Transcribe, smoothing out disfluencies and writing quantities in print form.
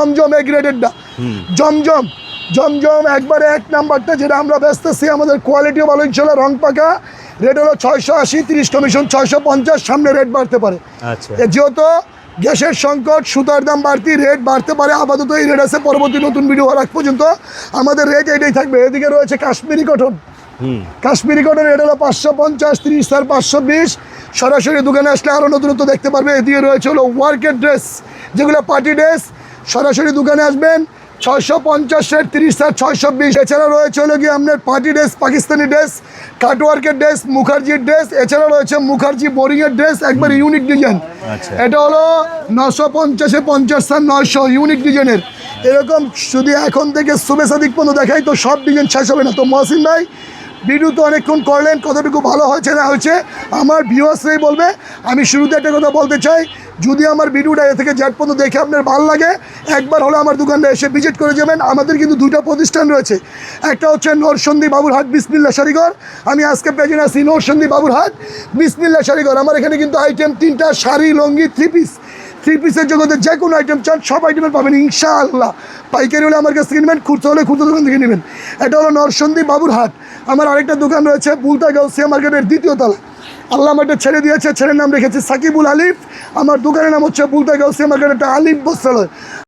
জমজম এ গ্রেডেডটা, জমজম জমজম একবারে এক নাম্বারটা যেটা আমরা বেচতেছি, আমাদের কোয়ালিটিও ভালো ইনশাল্লাহ। রং পাকা, রেট হলো 680, 30 কমিশন 650, সামনে রেট বাড়তে পারে। আচ্ছা, যেহেতু গ্যাসের সংকট, সুতার দাম বাড়তি, রেট বাড়তে পারে। আপাতত এই রেট আছে, পরবর্তী নতুন ভিডিও হওয়ার আগ পর্যন্ত আমাদের রেট এটাই থাকবে। এদিকে রয়েছে Kashmiri cotton, Kashmiri cotton rate হলো 550, 30 আর 520। সরাসরি দোকানে আসলে আরও নতুনত্ব দেখতে পারবে। এদিকে রয়েছে হলো ওয়ার্কের ড্রেস, যেগুলো পার্টি ড্রেস, সরাসরি দোকানে আসবেন। 650, 30 আর 620। এছাড়া রয়েছে হলো গিয়ে আপনার পার্টি ড্রেস, পাকিস্তানি ড্রেস, কাটওয়ার্কের ড্রেস, মুখার্জির ড্রেস। এছাড়া রয়েছে মুখার্জি বোরিংয়ের ড্রেস, একবার ইউনিক ডিজাইন। এটা হলো 950, 50 আর 900, ইউনিক ডিজাইনের। এরকম যদি এখন থেকে শুভে সাদিক পর্যন্ত দেখাই তো সব ডিজাইন শেষ হবে না। তো মহসিন ভাই, ভিডিও তো অনেকক্ষণ করলেন, কতটুকু ভালো হয়েছে না হয়েছে আমার ভিউয়ার্সরাই বলবে। আমি শুরুতে একটা কথা বলতে চাই, যদি আমার ভিডিওটা এ থেকে জেড পর্যন্ত দেখে আপনার ভালো লাগে, একবার হলে আমার দোকানটা এসে ভিজিট করে যাবেন। আমাদের কিন্তু দুইটা প্রতিষ্ঠান রয়েছে, একটা হচ্ছে নরসন্দী বাবুরহাট বিসমিল্লা শাড়িঘর। আমি আজকে পেজে আছি নরসন্দী বাবুরহাট বিসমিল্লা শাড়িঘর। আমার এখানে কিন্তু আইটেম 3টা, শাড়ি, লঙ্গি, থ্রি পিসের জগতে যে কোনো আইটেম চান সব আইটেমের পাবেন ইনশাআল্লাহ। পাইকারি হলে আমার কাছ থেকে নেবেন, খুচরো হলে খুচরো দোকান থেকে নেবেন। এটা হলো নরসন্দী বাবুরহাট। আমার আরেকটা দোকান রয়েছে বুলতা গাউসিয়া মার্কেটের 2য় তলা। আল্লাহ আমাকে ছেড়ে দিয়েছে, ছেলের নাম রেখেছে সাকিবুল আলিফ। আমার দোকানের নাম হচ্ছে বুলতা গাউসিয়া মার্কেটের আলিফ বস্ত্রালয়।